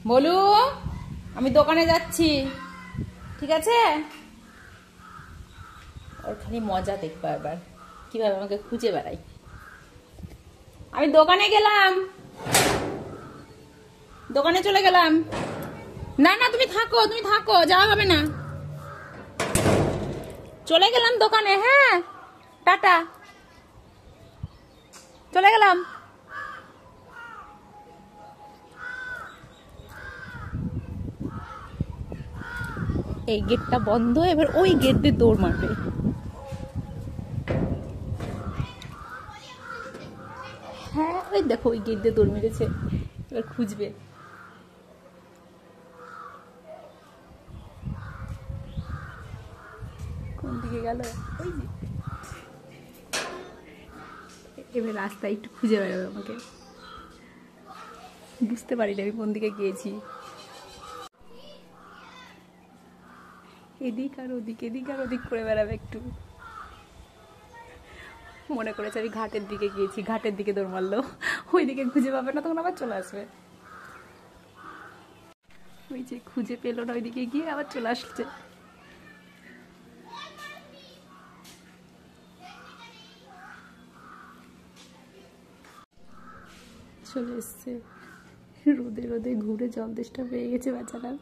বলু, আমি দোকানে যাচ্ছি, ঠিক আছে? ওর খালি মজা দেখবো এবার কিভাবে আমাকে খুঁজে বেড়াই। আমি দোকানে গেলাম, দোকানে চলে গেলাম। না না, তুমি থাকো, তুমি থাকো, যাওয়া হবে না। চলে গেলাম দোকানে। হ্যাঁ, টাটা, চলে গেলাম। এই গেটটা বন্ধ, এবার ওই গেট দিয়ে দৌড় মারবে। হ্যাঁ, ওই দেখো ওই গেট দিয়ে দৌড় মেরেছে, এবার খুঁজবে। কোন দিকে গেল? ওই যে এবার রাস্তায় একটু খুঁজে বেড়াবে আমাকে, বুঝতে পারি না আমি কোন দিকে গিয়েছি। এদিক আর ওদিক, এদিক আর ওদিক করে বেড়াবে একটু। মনে করেছে আমি ঘাটের দিকে গিয়েছি, ঘাটের দিকে দৌড় মারলো, ওই দিকে খুঁজে পাবে না, তখন আবার চলে আসবে। ওই যে খুঁজে পেলো না, ওইদিকে গিয়ে আবার চলে আসছে। চলে এসছে, রোদে রোদে ঘুরে জল তেষ্টা পেয়ে গেছে বেচারা।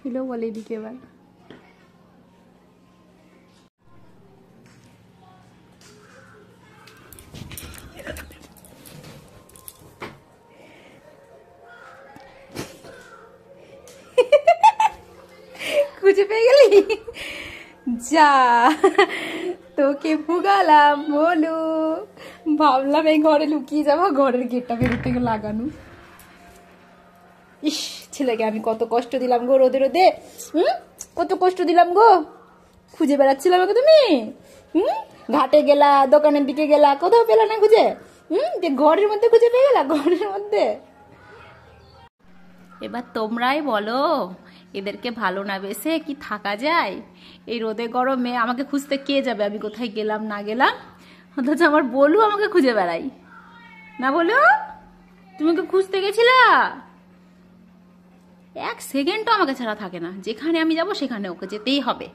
এলো বলে এদিকে এবার। খুঁজে পেয়ে গেলি? যা, তোকে ভুগালাম বলু। ভাবলাম এই ঘরে লুকিয়ে যাবো, ঘরের গেটটা বেরোতে থেকে লাগানো। ইস, ছেলেকে আমি কত কষ্ট দিলাম গো রোদে রোদে। কত কষ্ট দিলাম গো, খুঁজে বেড়াচ্ছিলাম আমাকে তুমি। ঘাটে গেলা, দোকানের দিকে গেলা, কোথাও পেলা না খুঁজে। যে ঘরের মধ্যে খুঁজে পেয়ে গেলা, ঘরের মধ্যে। এবার তোমরাই বলো, এদেরকে ভালো না বেসে কি থাকা যায়? এই রোদে গরমে আমাকে খুঁজতে কে যাবে? আমি কোথায় গেলাম না গেলাম, অথচ আমার বলু আমাকে খুঁজে বেড়াই না। বলো, তুমি ওকে খুঁজতে গেছিলা? এক সেকেন্ডও আমাকে ছাড়া থাকে না, যেখানে আমি যাব সেখানে ওকে যেতেই হবে।